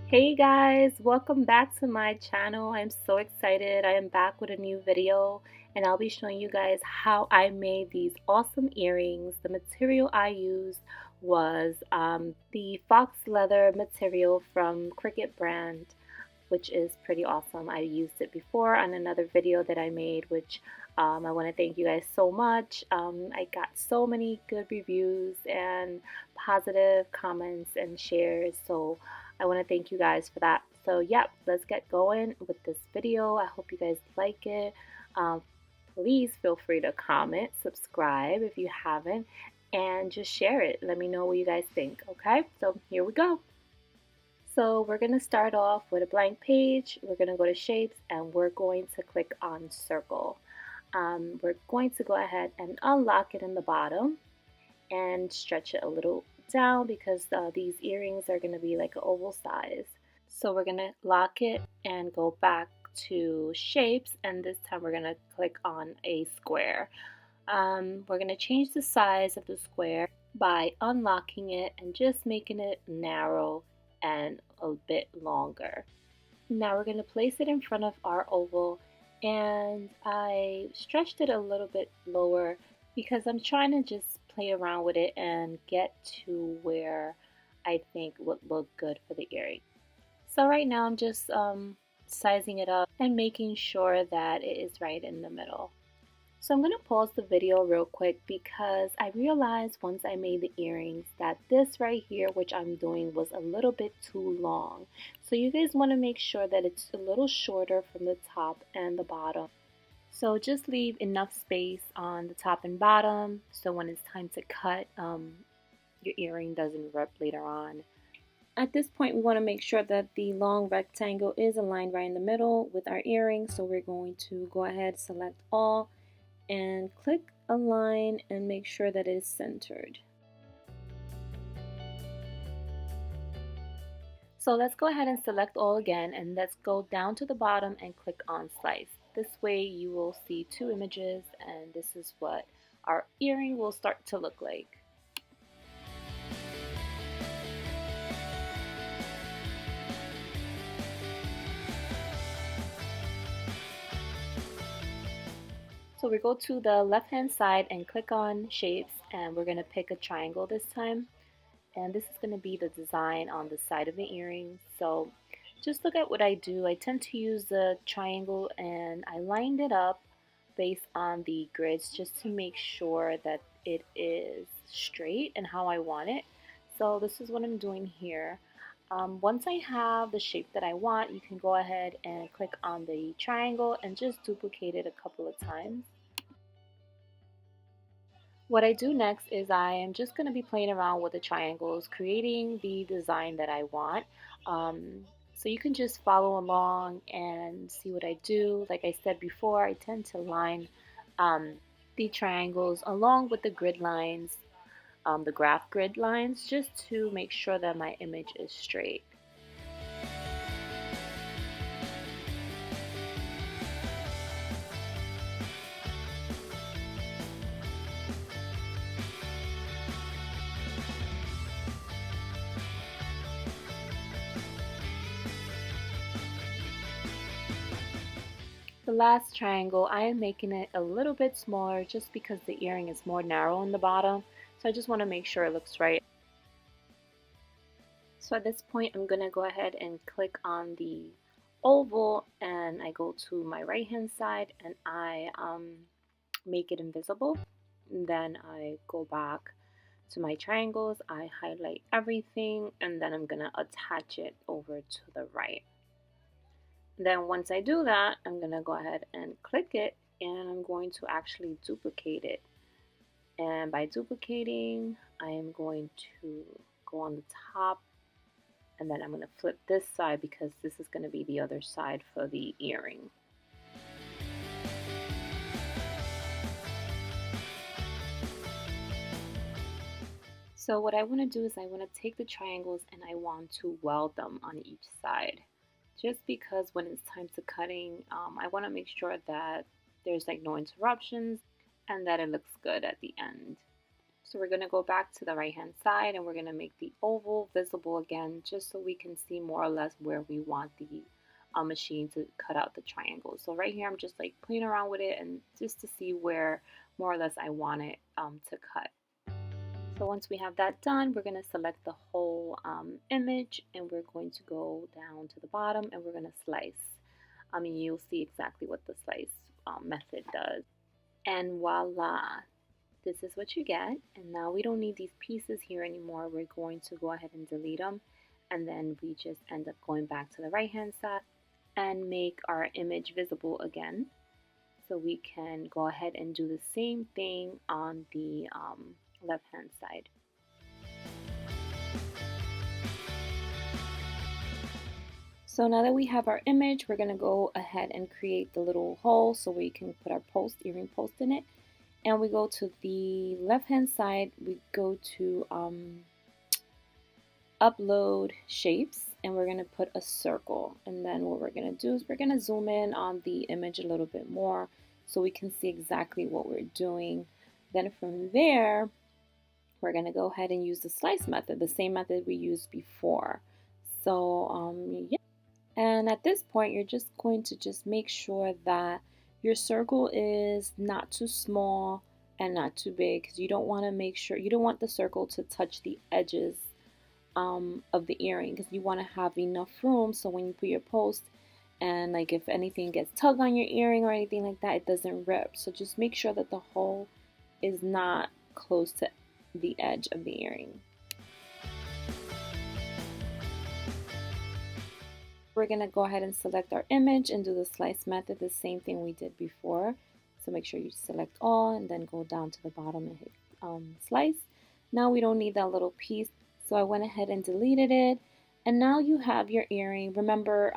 Hey guys, welcome back to my channel. I'm so excited. I am back with a new video and I'll be showing you guys how I made these awesome earrings. The material I used was the fox leather material from Cricket brand, which is pretty awesome. I used it before on another video that I made, which I want to thank you guys so much. I got so many good reviews and positive comments and shares, so I want to thank you guys for that. So yeah, let's get going with this video. I hope you guys like it. Um, Please feel free to comment, subscribe if you haven't, and just share it. Let me know what you guys think, okay? So here we go. So we're going to start off with a blank page. We're going to go to shapes and we're going to click on circle. We're going to go ahead and unlock it in the bottom and stretch it a little down because these earrings are going to be like an oval size. So we're going to lock it and go back to shapes, and this time we're going to click on a square. We're going to change the size of the square by unlocking it and just making it narrow and a bit longer. Now we're going to place it in front of our oval, and I stretched it a little bit lower because I'm trying to just play around with it and get to where I think would look good for the earring. So right now I'm just sizing it up and making sure that it is right in the middle. So I'm going to pause the video real quick because I realized once I made the earrings that this right here, which I'm doing, was a little bit too long. So you guys want to make sure that it's a little shorter from the top and the bottom. So just leave enough space on the top and bottom so when it's time to cut, your earring doesn't rip later on. At this point, we want to make sure that the long rectangle is aligned right in the middle with our earring. So we're going to go ahead, select all, and click align and make sure that it is centered. So let's go ahead and select all again, and let's go down to the bottom and click on slice. This way you will see two images, and this is what our earring will start to look like. So we go to the left hand side and click on shapes, and we're going to pick a triangle this time. And this is going to be the design on the side of the earring. So just look at what I do. I tend to use the triangle and I lined it up based on the grids just to make sure that it is straight and how I want it. So this is what I'm doing here. Once I have the shape that I want, you can go ahead and click on the triangle and just duplicate it a couple of times. What I do next is I am just going to be playing around with the triangles, creating the design that I want. So you can just follow along and see what I do. Like I said before, I tend to line the triangles along with the grid lines, the graph grid lines, just to make sure that my image is straight. The last triangle, I am making it a little bit smaller just because the earring is more narrow in the bottom. So I just want to make sure it looks right. So at this point, I'm going to go ahead and click on the oval, and I go to my right hand side and I make it invisible. And then I go back to my triangles, I highlight everything, and then I'm going to attach it over to the right. Then once I do that, I'm going to go ahead and click it, and I'm going to actually duplicate it. And by duplicating, I am going to go on the top, and then I'm going to flip this side because this is going to be the other side for the earring. So what I want to do is I want to take the triangles and I want to weld them on each side. Just because when it's time to cutting, I want to make sure that there's like no interruptions and that it looks good at the end. So we're going to go back to the right hand side and we're going to make the oval visible again just so we can see more or less where we want the machine to cut out the triangle. So right here I'm just like playing around with it and just to see where more or less I want it to cut. So once we have that done, we're going to select the whole image and we're going to go down to the bottom and we're going to slice. You'll see exactly what the slice method does. And voila, this is what you get. And now we don't need these pieces here anymore. We're going to go ahead and delete them. And then we just end up going back to the right hand side and make our image visible again. So we can go ahead and do the same thing on the left hand side. So now that we have our image, we're going to go ahead and create the little hole so we can put our earring post in it. And we go to the left hand side, we go to upload shapes and we're going to put a circle. And then what we're going to do is we're going to zoom in on the image a little bit more so we can see exactly what we're doing. Then from there, we're going to go ahead and use the slice method, the same method we used before. So yeah. And at this point, you're just going to just make sure that your circle is not too small and not too big, because you don't want to make sure, you don't want the circle to touch the edges of the earring, because you want to have enough room so when you put your post and like if anything gets tugged on your earring or anything like that, it doesn't rip. So just make sure that the hole is not close to the edge of the earring. We're going to go ahead and select our image and do the slice method, the same thing we did before. So make sure you select all and then go down to the bottom and hit slice. Now we don't need that little piece, so I went ahead and deleted it. And now you have your earring. Remember,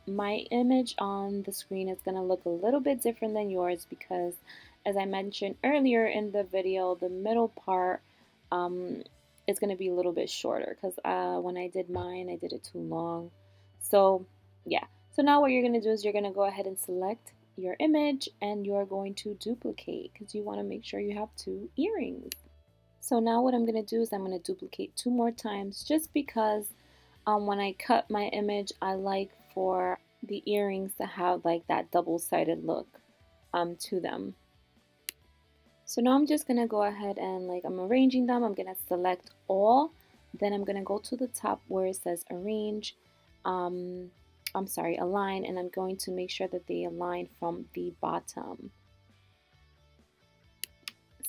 my image on the screen is going to look a little bit different than yours because, as I mentioned earlier in the video, the middle part is going to be a little bit shorter because when I did mine, I did it too long. So yeah, so now what you're going to do is you're going to go ahead and select your image and you're going to duplicate because you want to make sure you have 2 earrings. So now what I'm going to do is I'm going to duplicate 2 more times just because when I cut my image, I like for the earrings to have like that double-sided look to them. So now I'm just going to go ahead and like I'm arranging them. I'm going to select all, then I'm going to go to the top where it says arrange. Align, and I'm going to make sure that they align from the bottom.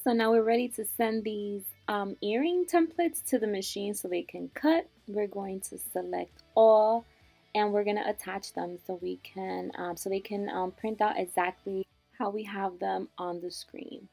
So now we're ready to send these earring templates to the machine so they can cut. We're going to select all and we're going to attach them so we can they can print out exactly how we have them on the screen.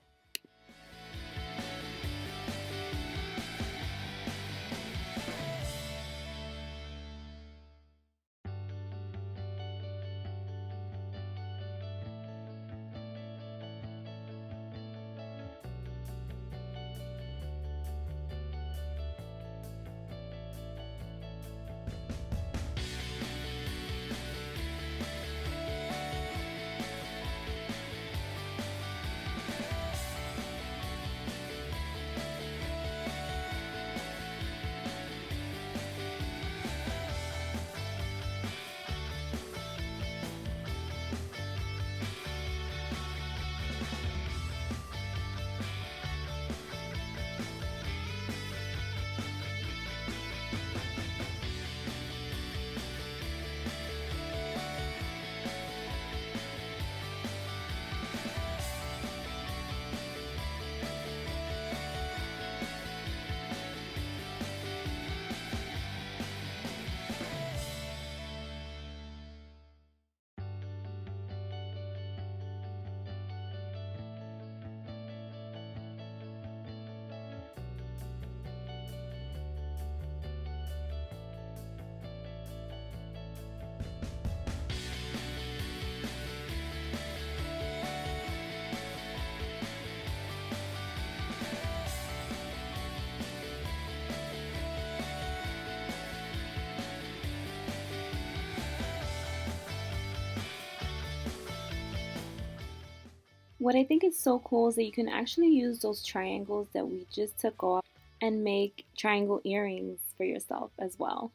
What I think is so cool is that you can actually use those triangles that we just took off and make triangle earrings for yourself as well.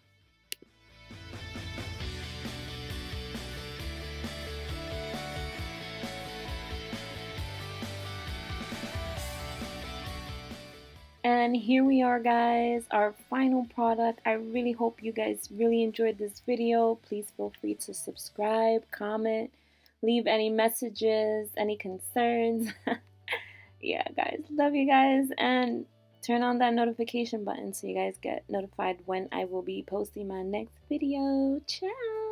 And here we are, guys, our final product. I really hope you guys really enjoyed this video. Please feel free to subscribe, comment, leave any messages, any concerns. Yeah, guys, love you guys, and turn on that notification button so you guys get notified when I will be posting my next video. Ciao!